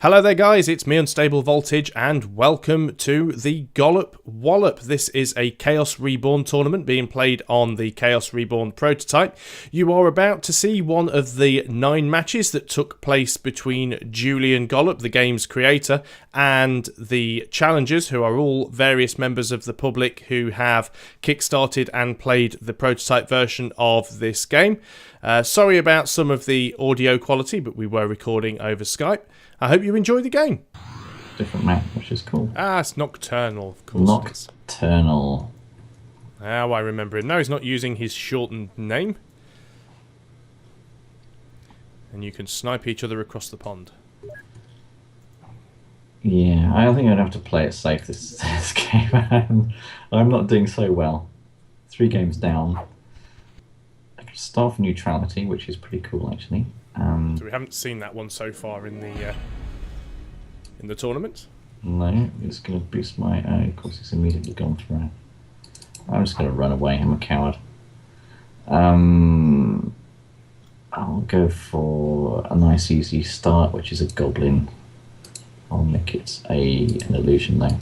Hello there guys, it's me Unstable Voltage and welcome to the Gollop Wallop. This is a Chaos Reborn tournament being played on the Chaos Reborn prototype. You are about to see one of the 9 matches that took place between Julian Gollop, the game's creator, and the challengers, who are all various members of the public who have kickstarted and played the prototype version of this game. Sorry about some of the audio quality, but we were recording over Skype. I hope you enjoy the game. Different map, which is cool. Ah, it's Nocturnal, of course. Nocturnal. Now I remember him. Now he's not using his shortened name. And you can snipe each other across the pond. Yeah, I think I'd have to play it safe this game. I'm not doing so well. 3 games down. I could start for neutrality, which is pretty cool actually. So we haven't seen that one so far in the tournament. No, it's going to boost my... of course, it's immediately gone through. I'm just going to run away. I'm a coward. I'll go for a nice easy start, which is a goblin. I'll make it an illusion though.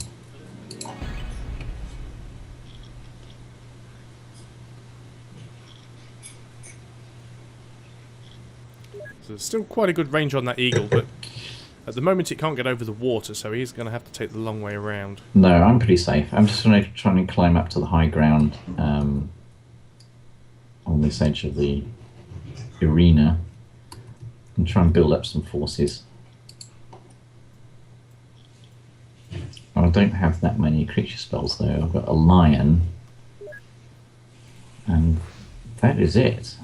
So there's still quite a good range on that eagle, but at the moment it can't get over the water, so he's going to have to take the long way around. No, I'm pretty safe. I'm just going to try and climb up to the high ground on this edge of the arena and try and build up some forces. I don't have that many creature spells though. I've got a lion and that is it.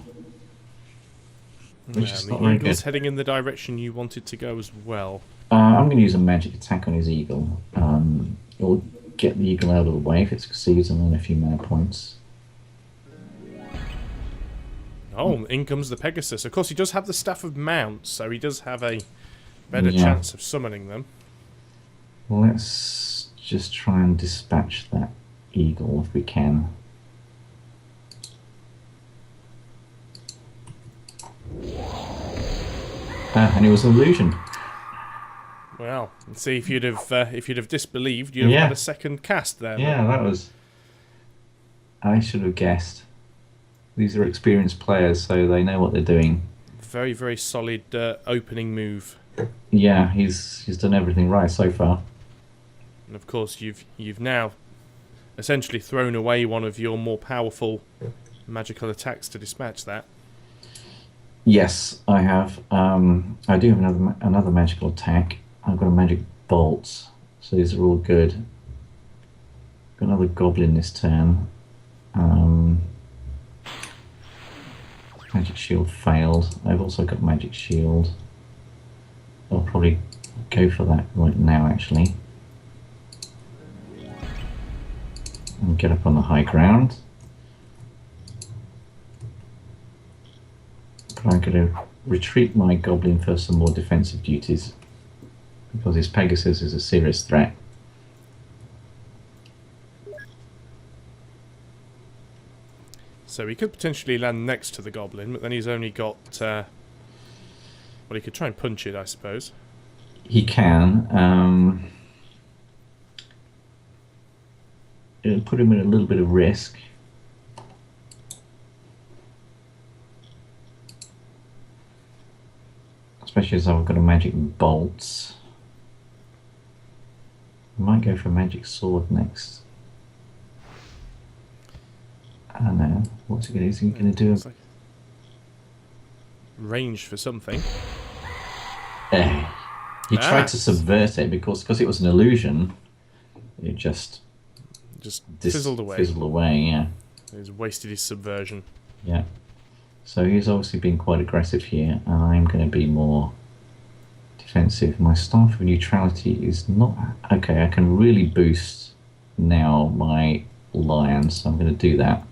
Which is not very good. The eagle's heading in the direction you wanted to go as well. I'm going to use a magic attack on his eagle. It'll get the eagle out of the way if it succeeds and then a few mana points. Oh, in comes the Pegasus. Of course, he does have the Staff of Mounts, so he does have a better chance of summoning them. Let's just try and dispatch that eagle if we can. And it was an illusion. Well, see if you'd have disbelieved, you'd have had a second cast there. Yeah, that was. I should have guessed. These are experienced players, so they know what they're doing. Very, very solid opening move. Yeah, he's done everything right so far. And of course, you've now essentially thrown away one of your more powerful magical attacks to dispatch that. Yes, I have. I do have another magical attack. I've got a magic bolt, so these are all good. Got another goblin this turn. Magic shield failed. I've also got magic shield. I'll probably go for that right now, actually. And get up on the high ground. But I'm going to retreat my goblin for some more defensive duties because his Pegasus is a serious threat. So he could potentially land next to the goblin, but then he's only got... well, he could try and punch it, I suppose. He can. It'll put him at a little bit of risk. Especially as I've got a magic bolt. I might go for a magic sword next. I don't know. What's he going to do? Is he going to do? Like range for something. He tried to subvert it because it was an illusion. It just fizzled away. Fizzled away, yeah. He's wasted his subversion. Yeah. So he's obviously been quite aggressive here, and I'm going to be more defensive. My Staff of Neutrality is not... Okay, I can really boost now my lion, so I'm going to do that.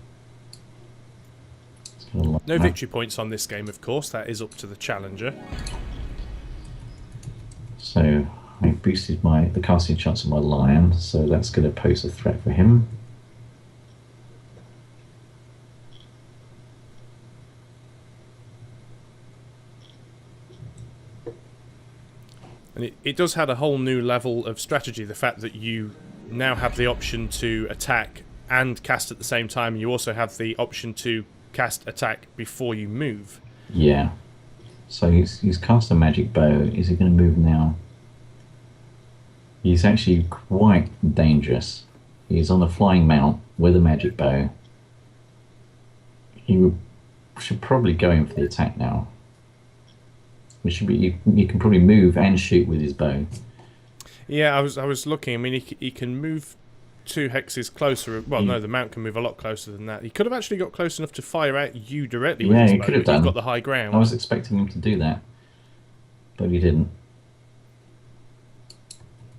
No victory points on this game, of course. That is up to the challenger. So I boosted the casting chance of my lion, so that's going to pose a threat for him. And it does add a whole new level of strategy, the fact that you now have the option to attack and cast at the same time, and you also have the option to cast attack before you move. Yeah. So he's cast a magic bow. Is he going to move now? He's actually quite dangerous. He's on a flying mount with a magic bow. Should probably go in for the attack now. It should be. You can probably move and shoot with his bow. Yeah, I was looking. I mean, he can move 2 hexes closer. Well, no, the mount can move a lot closer than that. He could have actually got close enough to fire at you directly with his bow. He could have done. You've got the high ground. I was expecting him to do that, but he didn't.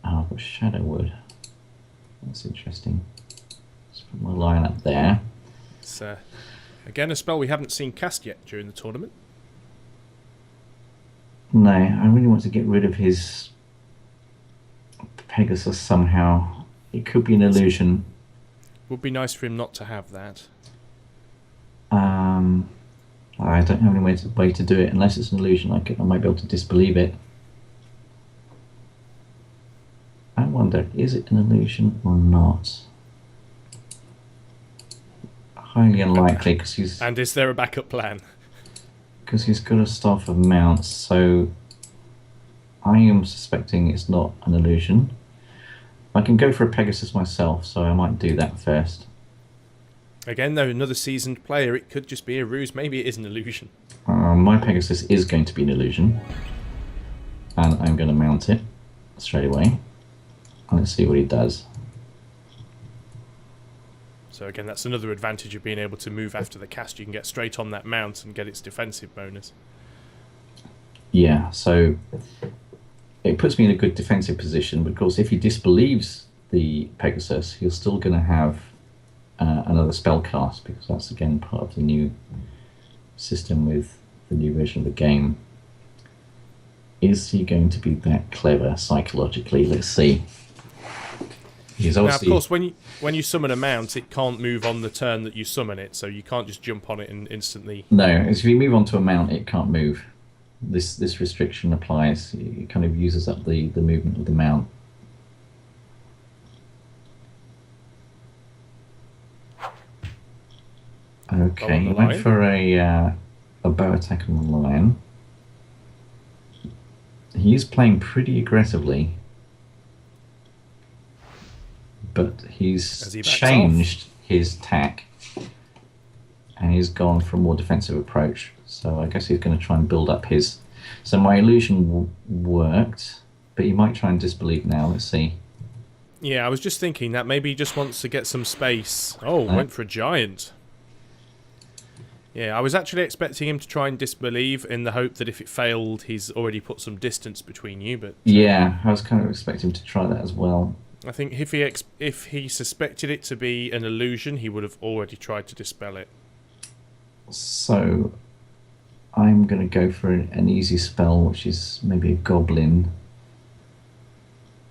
Oh, I've got Shadow Wood. That's interesting. Let's put my line up there. It's again a spell we haven't seen cast yet during the tournament. No, I really want to get rid of his Pegasus somehow. It could be an illusion. Would be nice for him not to have that. I don't have any way to do it unless it's an illusion. I might be able to disbelieve it. I wonder, is it an illusion or not? Highly unlikely, because he's... And is there a backup plan? Because he's got a staff of mounts, so I am suspecting it's not an illusion. I can go for a Pegasus myself, so I might do that first. Again, though, another seasoned player, it could just be a ruse. Maybe it is an illusion. My Pegasus is going to be an illusion, and I'm going to mount it straight away. Let's see what he does. So again, that's another advantage of being able to move after the cast. You can get straight on that mount and get its defensive bonus. Yeah, so it puts me in a good defensive position, but of course if he disbelieves the Pegasus, he's still going to have another spell cast, because that's again part of the new system with the new version of the game. Is he going to be that clever psychologically? Let's see. He's obviously... Now, of course, when you summon a mount, it can't move on the turn that you summon it, so you can't just jump on it and instantly... No, if you move onto a mount, it can't move. This restriction applies. It kind of uses up the movement of the mount. Okay, he went for a bow attack on the lion. He is playing pretty aggressively, but he's changed his tack, and he's gone for a more defensive approach. So I guess he's going to try and build up his... So my illusion worked, but he might try and disbelieve now. Let's see. Yeah, I was just thinking that maybe he just wants to get some space. Oh, went for a giant. Yeah, I was actually expecting him to try and disbelieve in the hope that if it failed, he's already put some distance between you. But yeah, I was kind of expecting him to try that as well. I think if he suspected it to be an illusion, he would have already tried to dispel it. So I'm going to go for an easy spell, which is maybe a goblin.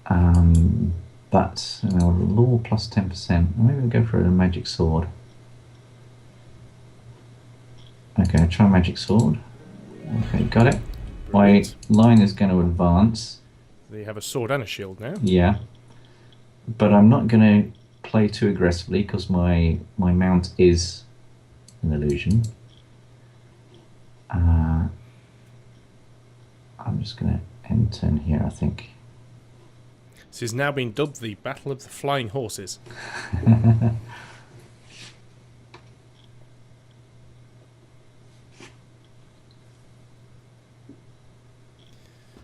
But law plus 10%. I'm maybe go for a magic sword. Okay, try magic sword. Okay, got it. My line is going to advance. They have a sword and a shield now. Yeah. But I'm not going to play too aggressively because my mount is an illusion. I'm just going to end turn here, I think. This has now been dubbed the Battle of the Flying Horses.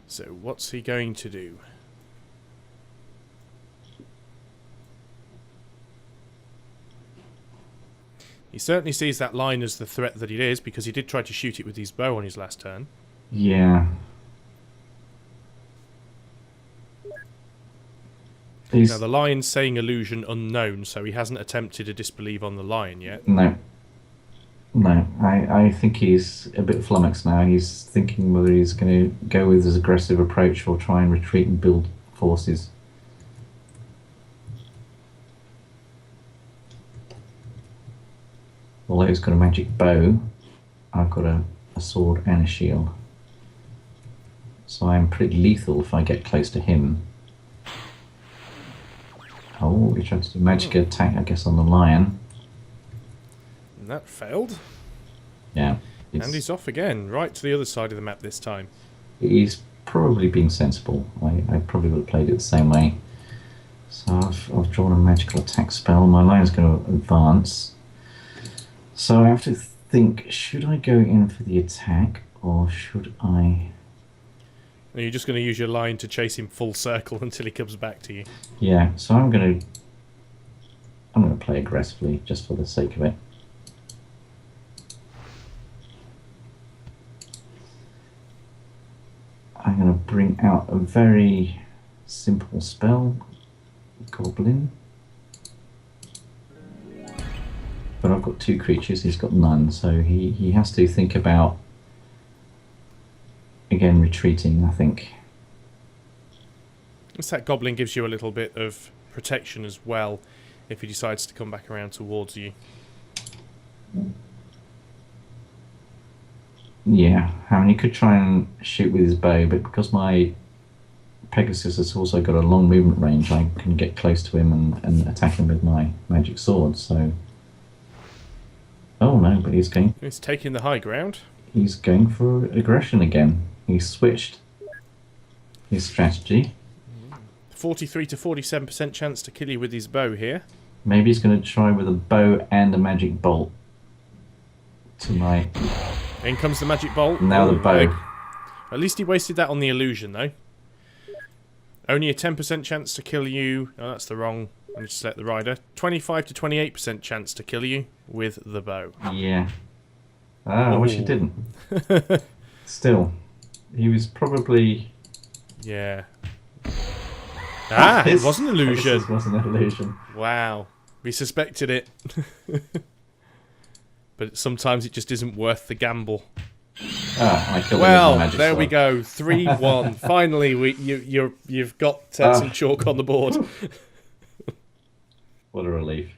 So what's he going to do? He certainly sees that line as the threat that it is, because he did try to shoot it with his bow on his last turn. Yeah. Now the line's saying illusion unknown, so he hasn't attempted to disbelieve on the line yet. No. No, I think he's a bit flummoxed now. He's thinking whether he's going to go with his aggressive approach or try and retreat and build forces. Although he's got a magic bow, I've got a sword and a shield. So I'm pretty lethal if I get close to him. Oh, he tried to do magic attack, I guess, on the lion. And that failed. Yeah. And he's off again, right to the other side of the map this time. He's probably being sensible. I probably would have played it the same way. So I've drawn a magical attack spell. My lion's going to advance. So I have to think, should I go in for the attack or should I... Are you just going to use your line to chase him full circle until he comes back to you? Yeah, so I'm going to play aggressively just for the sake of it. I'm going to bring out a very simple spell, Goblin. But I've got 2 creatures, he's got none, so he has to think about, again, retreating, I think. Guess that goblin gives you a little bit of protection as well, if he decides to come back around towards you. Yeah, I mean, he could try and shoot with his bow, but because my Pegasus has also got a long movement range, I can get close to him and attack him with my magic sword, so... Oh no, but he's taking the high ground. He's going for aggression again. He's switched his strategy. 43 to 47% chance to kill you with his bow here. Maybe he's going to try with a bow and a magic bolt. To my... In comes the magic bolt. Now the bow. At least he wasted that on the illusion, though. Only a 10% chance to kill you. Oh, that's the wrong... Let me just select the rider. 25 to 28% chance to kill you with the bow. Yeah. I wish he didn't. Still, he was probably... Yeah. Ah, it was an illusion. It was an illusion. Wow. We suspected it. But sometimes it just isn't worth the gamble. I killed him with my well, magic there sword. we go. 3-1. Finally, you've got some chalk on the board. What a relief.